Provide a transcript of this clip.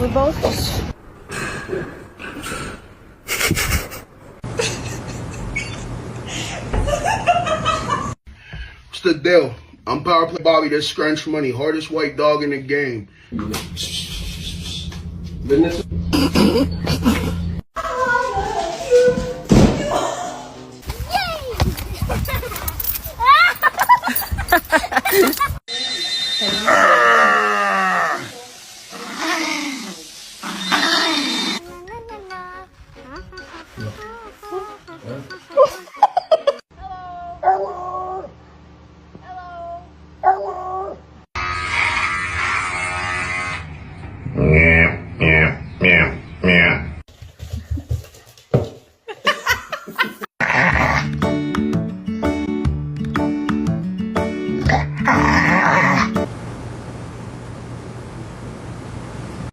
We both. What's the deal? I'm Power Play Bobby, this Scrunch Money, hardest white dog in the game. Business. Hello. Yeah.